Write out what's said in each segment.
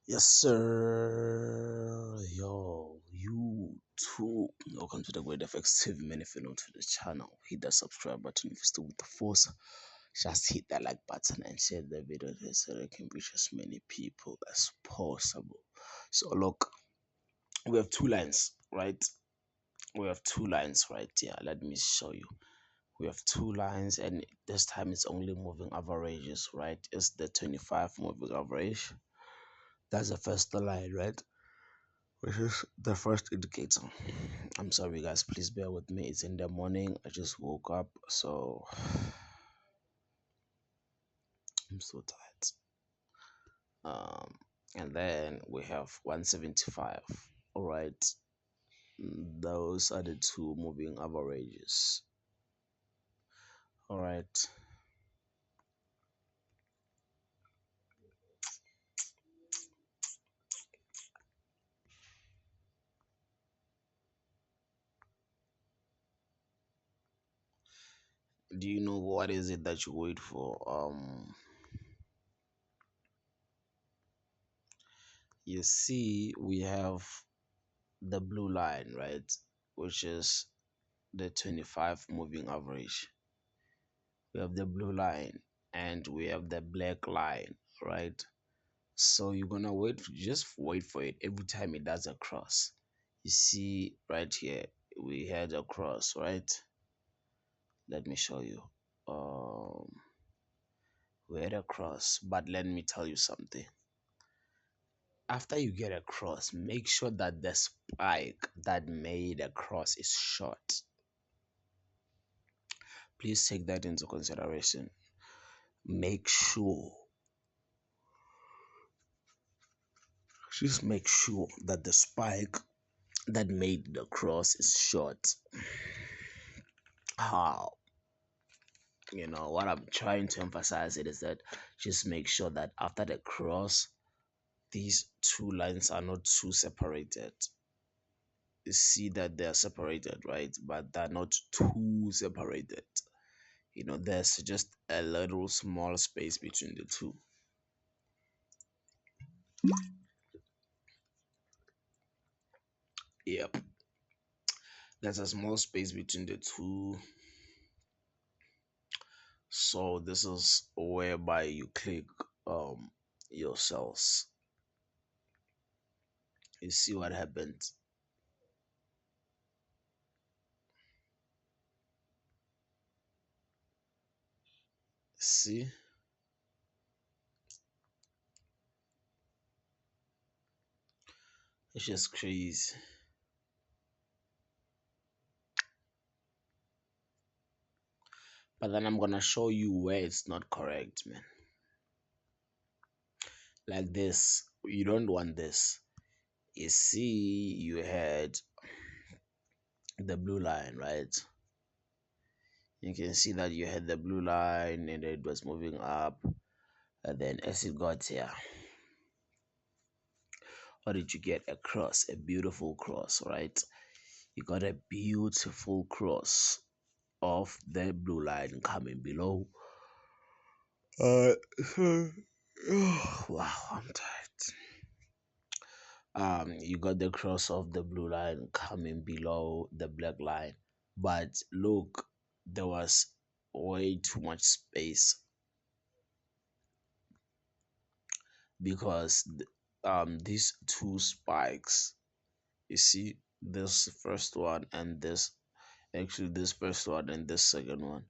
Yes, sir. Yo, you too. Welcome to the GreatFx TV. Man, if you're new to the channel, hit that subscribe button. If you're still with the force, just hit that like button and share the video so that it can reach as many people as possible. So, look, we have two lines, right? We have two lines right here. Let me show you. We have two lines, and this time it's only moving averages, right? It's the 25 moving average. That's the first line, right? Which is the first indicator. I'm sorry, guys. Please bear with me. It's in the morning. I just woke up, so I'm so tired. And then we have 175. All right, those are the two moving averages. All right. Do you know what is it that you wait for? You see, we have the blue line, right, which is the 25 moving average. We have the blue line and we have the black line, right? So you're gonna just wait for it every time it does a cross. You see right here, we had a cross, right? Let me show you. We had a cross, but let me tell you something. After you get a cross, make sure that the spike that made a cross is short. Please take that into consideration. Make sure, just make sure that the spike that made the cross is short. How? What I'm trying to emphasize it is that just make sure that after the cross, these two lines are not too separated. You see that they're separated, right? But they're not too separated. There's just a little small space between the two. Yep. There's a small space between the two. So this is whereby you click your cells. You see what happens. See? It's just crazy. But then I'm gonna show you where it's not correct, man. Like this. You don't want this. You see, you had the blue line, right? You can see that you had the blue line and it was moving up. And then as it got here, what did you get? A cross, a beautiful cross, right? You got a beautiful cross of the blue line coming below. Uh, wow, I'm tired. You got the cross of the blue line coming below the black line, but look, there was way too much space because these two spikes, you see this first one and this first one and this second one,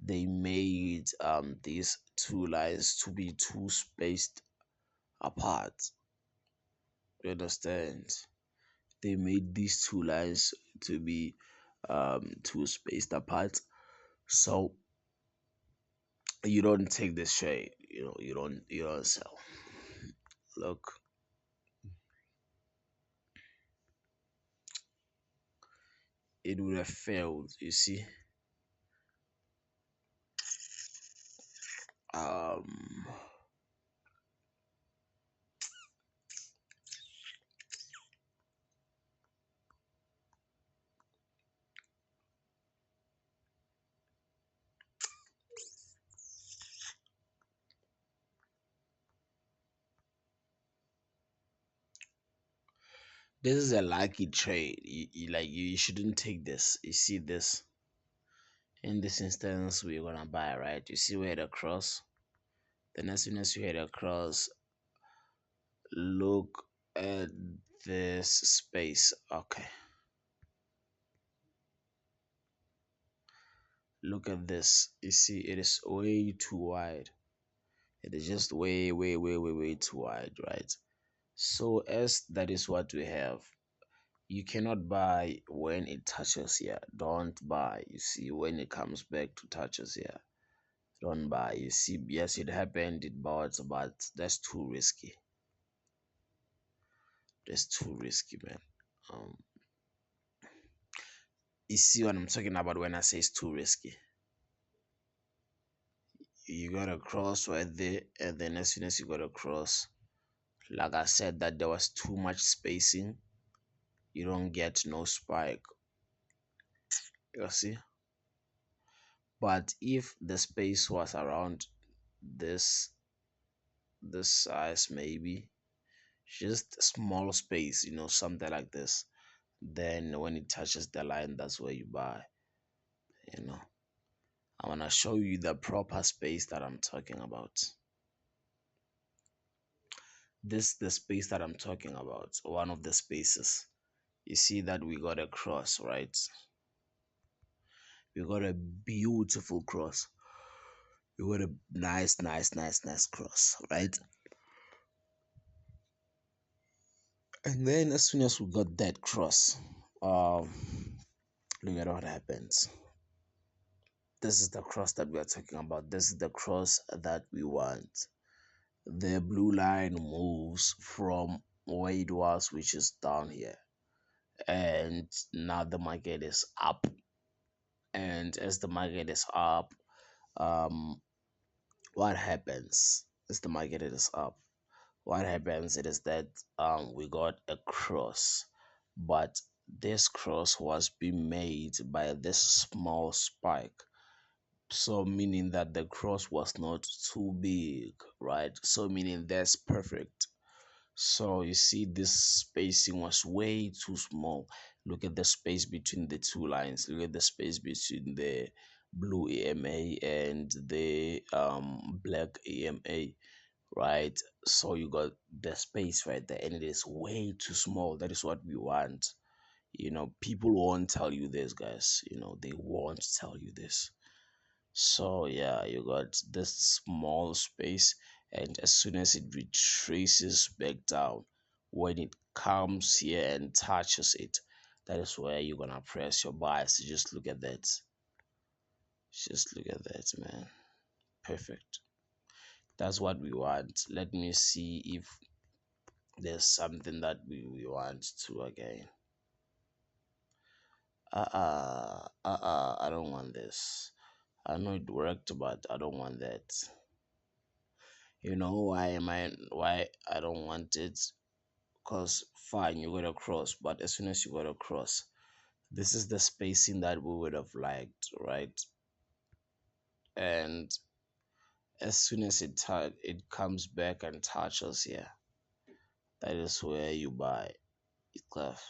they made these two lines to be too spaced apart. You understand? They made these two lines to be too spaced apart. So you don't take this shade. You don't sell. Look, it would have failed. You see. Um. This is a lucky trade. You shouldn't take this. You see this in this instance we're gonna buy, right? You see where the cross. Then as soon as you hit across, look at this space. Okay, look at this. You see it is way too wide. It is just way too wide, right? So as that is what we have. You cannot buy when it touches here. Don't buy. You see when it comes back to touches here. Don't buy. You see, yes, it happened, it bought, but that's too risky. That's too risky, man. Um, you see what I'm talking about when I say it's too risky. You gotta cross right there, and then as soon as you gotta cross, like I said, that there was too much spacing. You don't get no spike. You see, but if the space was around this this size, maybe just a small space, something like this, then when it touches the line, that's where you buy. you know I want to show you the proper space that I'm talking about. This the space that I'm talking about, one of the spaces. You see that we got a cross, right? We got a beautiful cross. We got a nice cross, right? And then as soon as we got that cross, um look at what happens. This is the cross that we are talking about. This is the cross that we want. The blue line moves from where it was, which is down here, and now the market is up. And as the market is up, um what happens as the market is up? What happens it is that we got a cross, but this cross was being made by this small spike. So meaning that the cross was not too big, right? So meaning that's perfect. So you see this spacing was way too small. Look at the space between the two lines. Look at the space between the blue EMA and the black EMA, right? So you got the space right there, and it is way too small. That is what we want. People won't tell you this, guys. They won't tell you this. So yeah, you got this small space, and as soon as it retraces back down, when it comes here and touches it, that is where you're gonna press your buy. So just look at that. Just look at that, man. Perfect. That's what we want. Let me see if there's something that we want to again. I don't want this. I know it worked, but I don't want that. Why I don't want it? Because fine, you got a cross, but as soon as you got a cross, this is the spacing that we would have liked, right? And as soon as it comes back and touches here, that is where you buy it, clef.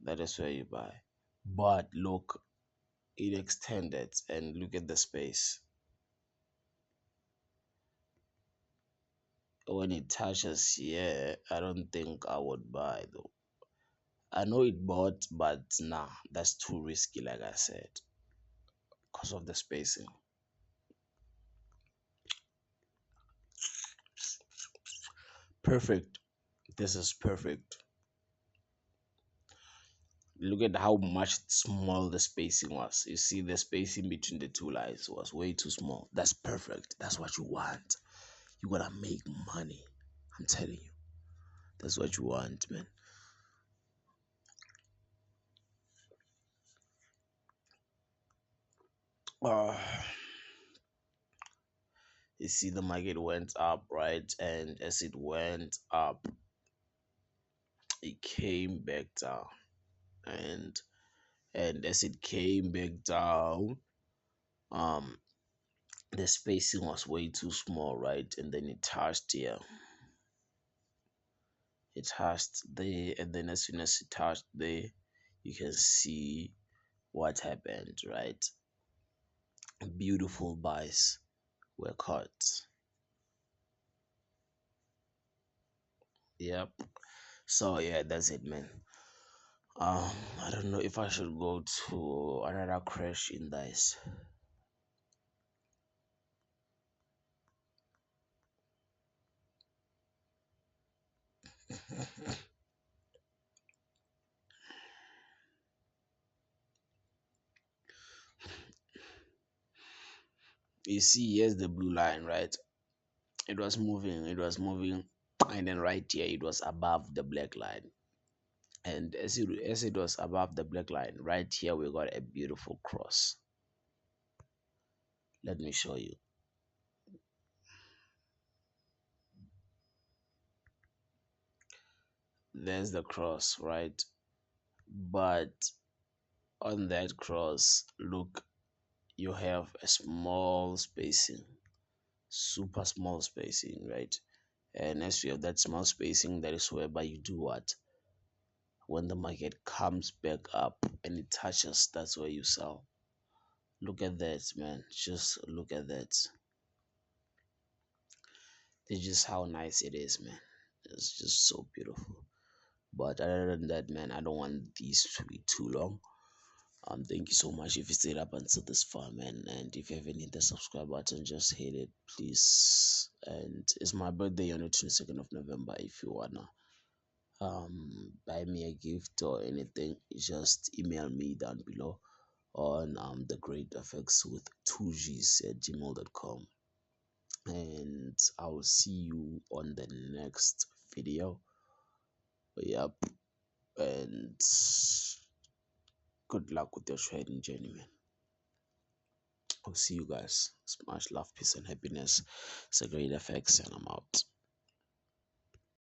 That is where you buy. But look, it extended, and look at the space. When it touches here, I don't think I would buy though. I know it bought, but nah, that's too risky, like I said, because of the spacing. Perfect. This is perfect. Look at how much small the spacing was. You see, the spacing between the two lines was way too small. That's perfect. That's what you want. You gotta make money. I'm telling you. That's what you want, man. Uh, you see, the market went up, right? And as it went up, it came back down. And as it came back down, um, the spacing was way too small, right? And then it touched here. It touched there, and then as soon as it touched there, you can see what happened, right? Beautiful buys were caught. Yep. So yeah, that's it, man. I don't know if I should go to another crash in this. You see, here's the blue line, right? It was moving, and then right here it was above the black line. And as it was above the black line, right here we got a beautiful cross. Let me show you. There's the cross, right? But on that cross, look, you have a small spacing, super small spacing, right? And as you have that small spacing, that is whereby you do what? When the market comes back up and it touches, that's where you sell. Look at that, man. Just look at that. It's just how nice it is, man. It's just so beautiful. But other than that, man, I don't want these to be too long. Thank you so much if you stayed up until this far, man. And if you haven't hit the subscribe button, just hit it, please. And it's my birthday on the 22nd of November. If you wanna buy me a gift or anything, just email me down below on TheGreatFx with 2Gs at gmail.com. And I'll see you on the next video. Yep. And good luck with your trading journey, man. I'll see you guys. Much love, peace, and happiness. It's a great FX, and I'm out.